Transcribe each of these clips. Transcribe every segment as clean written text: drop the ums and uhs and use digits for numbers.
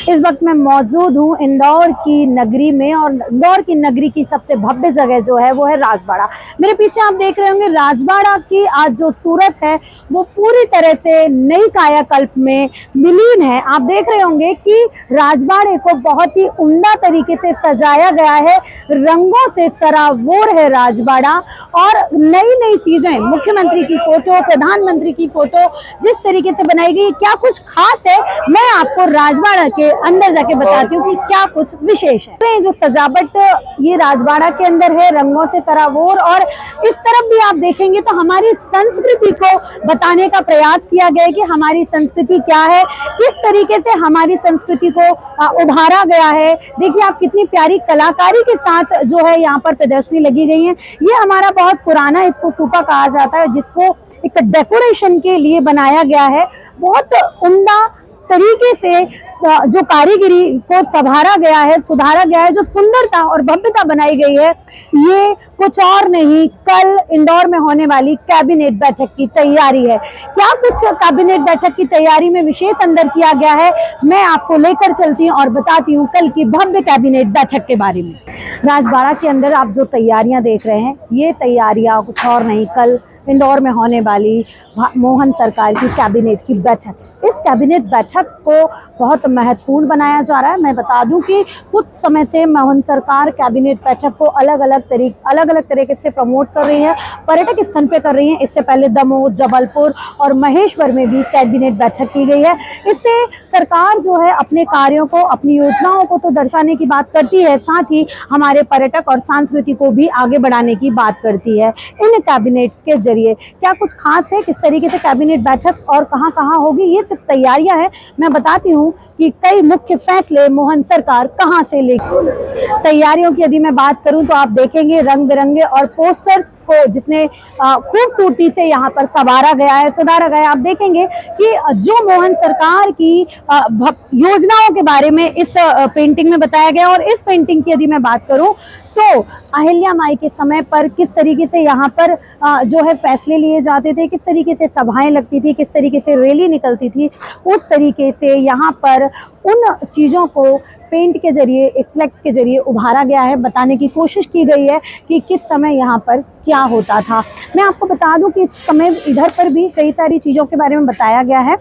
इस वक्त मैं मौजूद हूँ इंदौर की नगरी में, और इंदौर की नगरी की सबसे भव्य जगह जो है वो है राजबाड़ा। मेरे पीछे आप देख रहे होंगे राजबाड़ा की आज जो सूरत है वो पूरी तरह से नई कायाकल्प में विलीन है। आप देख रहे होंगे कि राजबाड़े को बहुत ही उम्दा तरीके से सजाया गया है, रंगों से सराबोर है राजबाड़ा, और नई नई चीजें, मुख्यमंत्री की फोटो, प्रधानमंत्री की फोटो जिस तरीके से बनाई गई, क्या कुछ खास है मैं आपको राजबाड़ा के अंदर जाके बताती हूँ कि क्या कुछ विशेष है। जो सजावट ये राजबाड़ा के अंदर है रंगों से सराबोर, और इस तरफ भी आप देखेंगे तो हमारी संस्कृति को बताने का प्रयास किया गया है कि हमारी संस्कृति क्या है, किस तरीके से हमारी संस्कृति को उभारा गया है। देखिए आप कितनी प्यारी कलाकारी के साथ जो है यहाँ पर प्रदर्शनी लगी गई है। ये हमारा बहुत पुराना इसको सूपा कहा जाता है, जिसको एक डेकोरेशन के लिए बनाया गया है। बहुत उम्दा तरीके से जो कारीगरी को संभारा गया है, सुधारा गया है, जो सुंदरता और भव्यता बनाई गई है, ये कुछ और नहीं, कल इंदौर में होने वाली कैबिनेट बैठक की तैयारी है। क्या कुछ कैबिनेट बैठक की तैयारी में विशेष अंदर किया गया है, मैं आपको लेकर चलती हूँ और बताती हूँ कल की भव्य कैबिनेट बैठक के बारे में। राजबाड़ा के अंदर आप जो तैयारियां देख रहे हैं, ये तैयारियां कुछ और नहीं, कल इंदौर में होने वाली मोहन सरकार की कैबिनेट की बैठक। इस कैबिनेट बैठक को बहुत महत्वपूर्ण बनाया जा रहा है। मैं बता दूं कि कुछ समय से मोहन सरकार कैबिनेट बैठक को अलग अलग तरीके से प्रमोट कर रही है, पर्यटक स्थल पे कर रही है। इससे पहले दमोह, जबलपुर और महेश्वर में भी कैबिनेट बैठक की गई है। इससे सरकार जो है अपने कार्यों को, अपनी योजनाओं को तो दर्शाने की बात करती है, साथ ही हमारे पर्यटक और संस्कृति को भी आगे बढ़ाने की बात करती है। इन कैबिनेट्स के जरिए क्या कुछ खास है, किस तरीके से कैबिनेट बैठक और कहां कहां होगी, ये सिर्फ तैयारियां हैं। मैं बताती हूं कि कई मुख्य फैसले मोहन सरकार कहां से लेगी। तैयारियों की यदि मैं बात करूं तो आप देखेंगे रंग बिरंगे और पोस्टर्स को जितने खूबसूरती से यहाँ पर संवारा गया है, सुधारा गया है। आप देखेंगे कि जो मोहन सरकार की योजनाओं के बारे में इस पेंटिंग में बताया गया, और इस पेंटिंग की यदि मैं बात करूं तो अहिल्या माई के समय पर किस तरीके से यहाँ पर जो है फैसले लिए जाते थे, किस तरीके से सभाएं लगती थी, किस तरीके से रैली निकलती थी, उस तरीके से यहाँ पर उन चीज़ों को पेंट के जरिए, एक फ्लेक्स के जरिए उभारा गया है। बताने की कोशिश की गई है कि किस समय यहाँ पर क्या होता था। मैं आपको बता दूं कि इस समय इधर पर भी कई सारी चीज़ों के बारे में बताया गया है।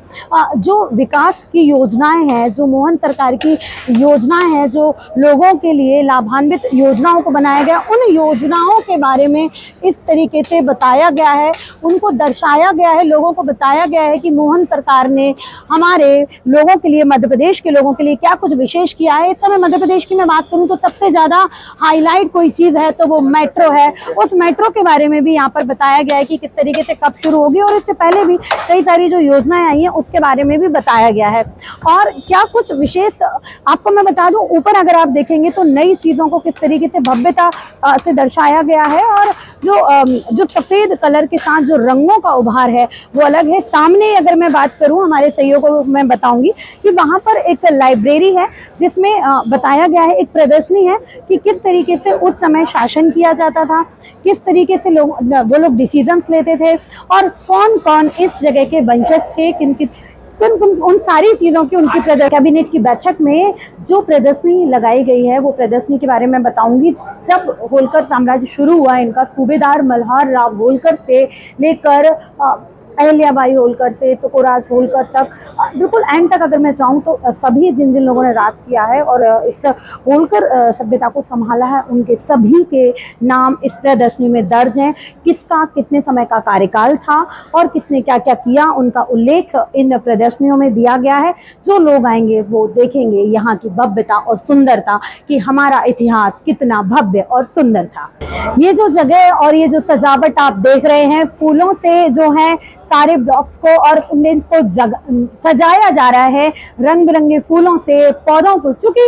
जो विकास की योजनाएं हैं, जो मोहन सरकार की योजनाएं हैं, जो लोगों के लिए लाभान्वित योजनाओं को बनाया गया, उन योजनाओं के बारे में इस तरीके से बताया गया है, उनको दर्शाया गया है, लोगों को बताया गया है कि मोहन सरकार ने हमारे लोगों के लिए, मध्य प्रदेश के लोगों के लिए क्या कुछ विशेष किया है। इस समय मध्य प्रदेश की मैं बात करूं तो सबसे ज़्यादा हाईलाइट कोई चीज़ है तो वो मेट्रो है। उस मेट्रो के बारे में भी यहाँ पर बताया गया है कि किस तरीके से कब शुरू होगी, और इससे पहले भी कई सारी जो योजनाएं आई हैं उसके बारे में भी बताया गया है। और क्या कुछ विशेष आपको मैं बता दूं, ऊपर अगर आप देखेंगे तो नई चीज़ों को किस तरीके से भव्यता से दर्शाया गया है, और जो सफ़ेद कलर के साथ जो रंगों का उभार है वो अलग है। सामने अगर मैं बात करूँ हमारे सहयोगों को मैं बताऊंगी कि वहाँ पर एक लाइब्रेरी है जिसमें बताया गया है, एक प्रदर्शनी है कि किस तरीके से उस समय शासन किया जाता था, किस तरीके से वो लोग डिसीजंस लेते थे, और कौन कौन इस जगह के वंशज थे, किन उन सारी चीज़ों की उनकी कैबिनेट की बैठक में जो प्रदर्शनी लगाई गई है वो प्रदर्शनी के बारे में बताऊंगी। जब होलकर साम्राज्य शुरू हुआ इनका, सूबेदार मल्हार राव होलकर से लेकर अहिल्याबाई होलकर से तुकोराज होलकर तक, बिल्कुल एंड तक अगर मैं चाहूँ तो सभी जिन जिन लोगों ने राज किया है और इस होलकर सभ्यता को संभाला है, उनके सभी के नाम इस प्रदर्शनी में दर्ज हैं। किसका कितने समय का कार्यकाल था और किसने क्या क्या किया, उनका उल्लेख इन प्रदर्शनियों में दिया गया है। जो लोग आएंगे वो देखेंगे यहाँ की भव्यता और सुंदरता, कि हमारा इतिहास कितना भव्य और सुंदर था। ये जो जगह और ये जो सजावट आप देख रहे हैं, फूलों से जो है सारे ब्लॉक्स को और को सजाया जा रहा है, रंग बिरंगे फूलों से, पौधों को। चूंकि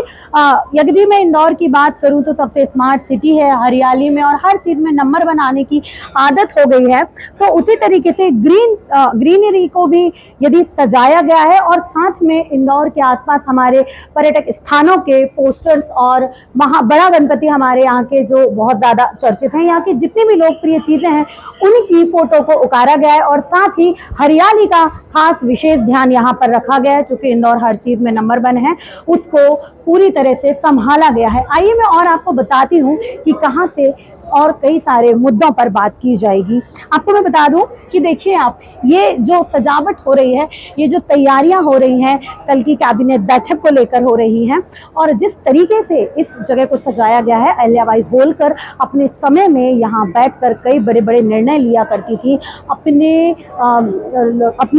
यदि मैं इंदौर की बात करूं तो सबसे स्मार्ट सिटी है, हरियाली में और हर चीज में नंबर बनाने की आदत हो गई है, तो उसी तरीके से ग्रीनरी को भी यदि सजाया लगाया गया है और साथ में इंदौर के आसपास हमारे पर्यटक स्थानों के पोस्टर्स और बड़ा गणपति हमारे यहाँ के जो बहुत ज़्यादा चर्चित हैं, यहाँ की जितनी भी लोकप्रिय चीज़ें हैं उनकी फोटो को उतारा गया है और साथ ही हरियाली का खास विशेष ध्यान यहाँ पर रखा गया है। चूँकि इंदौर हर चीज़ में नंबर 1 है, उसको पूरी तरह से संभाला गया है। आइए मैं और आपको बताती हूँ कि कहाँ से और कई सारे मुद्दों पर बात की जाएगी। आपको मैं बता दूं कि देखिए आप, ये जो सजावट हो रही है, ये जो तैयारियां हो रही हैं कल की कैबिनेट बैठक को लेकर हो रही हैं, और जिस तरीके से इस जगह को सजाया गया है, अहिल्याबाई होलकर अपने समय में यहाँ बैठकर कई बड़े बड़े निर्णय लिया करती थी, अपनी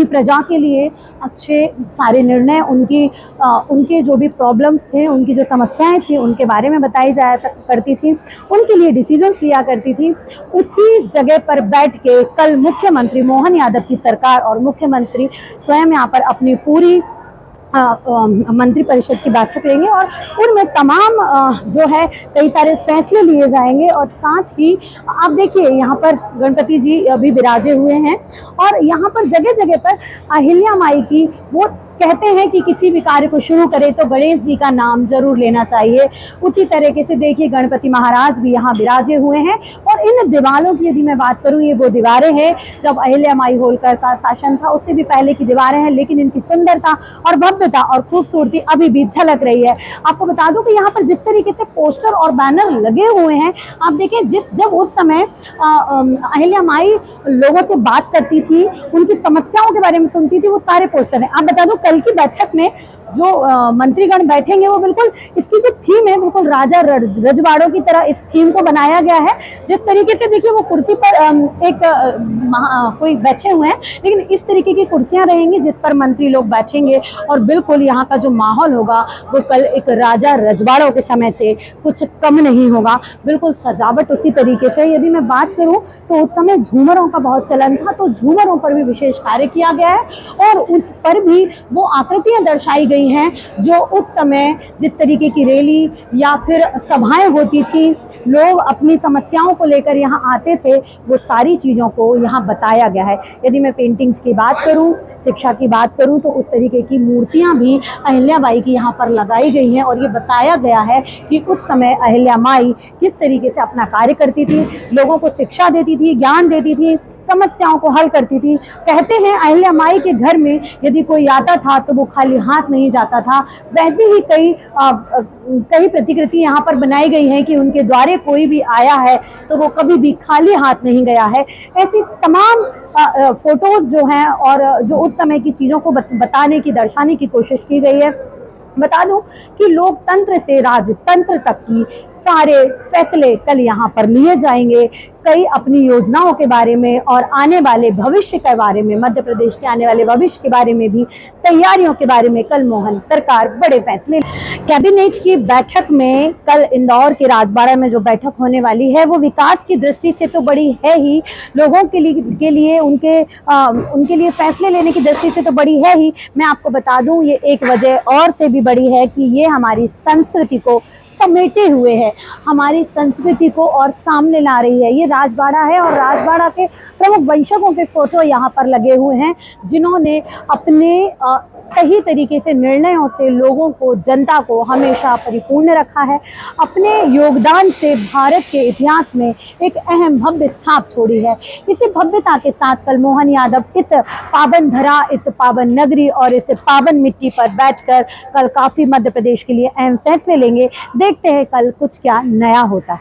प्रजा के लिए अच्छे सारे निर्णय, उनके जो भी प्रॉब्लम्स थे, उनकी जो समस्याएं थी, उनके बारे में बताई जाया करती थी, उनके लिए डिसीजन लिया करती थी। उसी जगह पर बैठ के कल मुख्यमंत्री मोहन यादव की सरकार और मुख्यमंत्री स्वयं यहाँ पर अपनी पूरी मंत्री परिषद की बैठक लेंगे और उनमें तमाम जो है कई सारे फैसले लिए जाएंगे। और साथ ही आप देखिए यहाँ पर गणपति जी अभी विराजे हुए हैं और यहाँ पर जगह जगह पर अहिल्या माई की, वो कहते हैं कि किसी भी कार्य को शुरू करें तो गणेश जी का नाम जरूर लेना चाहिए। उसी तरीके से देखिए गणपति महाराज भी यहाँ विराजे हुए हैं और इन दीवारों की यदि मैं बात करूँ, ये वो दीवारें हैं जब अहिल्या माई होलकर का शासन था, उससे भी पहले की दीवारें हैं, लेकिन इनकी सुंदरता और भव्यता और खूबसूरती अभी भी झलक रही है। आपको बता दूं कि यहाँ पर जिस तरीके से पोस्टर और बैनर लगे हुए हैं, आप देखिए जब उस समय अहिल्या माई लोगों से बात करती थी, उनकी समस्याओं के बारे में सुनती थी, वो सारे पोस्टर हैं। आप बता दो कल की बैठक में जो मंत्रीगण बैठेंगे वो बिल्कुल इसकी जो थीम है, बिल्कुल राजा रजवाड़ों की तरह इस थीम को बनाया गया है। जिस तरीके से देखिए वो कुर्सी पर कोई बैठे हुए हैं, लेकिन इस तरीके की कुर्सियां रहेंगी जिस पर मंत्री लोग बैठेंगे और बिल्कुल यहाँ का जो माहौल होगा वो कल एक राजा रजवाड़ों के समय से कुछ कम नहीं होगा। बिल्कुल सजावट उसी तरीके से। यदि मैं बात करूँ तो उस समय झूमरों का बहुत चलन था, तो झूमरों पर भी विशेष कार्य किया गया है और उस पर भी वो आकृतियां दर्शाई गई हैं जो उस समय जिस तरीके की रैली या फिर सभाएं होती थी, लोग अपनी समस्याओं को लेकर यहाँ आते थे, वो सारी चीज़ों को यहाँ बताया गया है। यदि मैं पेंटिंग्स की बात करूँ, शिक्षा की बात करूँ, तो उस तरीके की मूर्तियाँ भी अहिल्याबाई की यहाँ पर लगाई गई हैं और ये बताया गया है कि उस समय अहिल्या माई किस तरीके से अपना कार्य करती थी, लोगों को शिक्षा देती थी, ज्ञान देती थी, समस्याओं को हल करती थी। कहते हैं अहिल्या माई के घर में यदि कोई आता था तो वो खाली हाथ नहीं जाता था। वैसे ही कई प्रतिकृति यहाँ पर बनाई गई हैं कि उनके द्वारे कोई भी आया है तो वो कभी भी खाली हाथ नहीं गया है। ऐसी तमाम फोटोज जो हैं और जो उस समय की चीज़ों को बताने की, दर्शाने की कोशिश की गई है। बता दूं कि लोकतंत्र से राजतंत्र तक की सारे फैसले कल यहाँ पर लिए जाएंगे। कई अपनी योजनाओं के बारे में और आने वाले भविष्य के बारे में, मध्य प्रदेश के आने वाले भविष्य के बारे में भी, तैयारियों के बारे में कल मोहन सरकार बड़े फैसले। कैबिनेट की बैठक में कल इंदौर के राजबाड़ा में जो बैठक होने वाली है वो विकास की दृष्टि से तो बड़ी है ही, लोगों उनके लिए फैसले लेने की दृष्टि से तो बड़ी है ही। मैं आपको बता दूं ये एक वजह और से भी बड़ी है कि ये हमारी संस्कृति को समेटे हुए है, हमारी संस्कृति को और सामने ला रही है। ये राजबाड़ा है और राजबाड़ा के प्रमुख वंशकों के फोटो यहाँ पर लगे हुए हैं जिन्होंने अपने सही तरीके से निर्णयों से लोगों को, जनता को हमेशा परिपूर्ण रखा है। अपने योगदान से भारत के इतिहास में एक अहम भव्य छाप छोड़ी है। इसी भव्यता के साथ कल मोहन यादव इस पावन धरा, इस पावन नगरी और इस पावन मिट्टी पर बैठकर कल काफी मध्य प्रदेश के लिए अहम फैसले लेंगे। देखते हैं कल कुछ क्या नया होता है।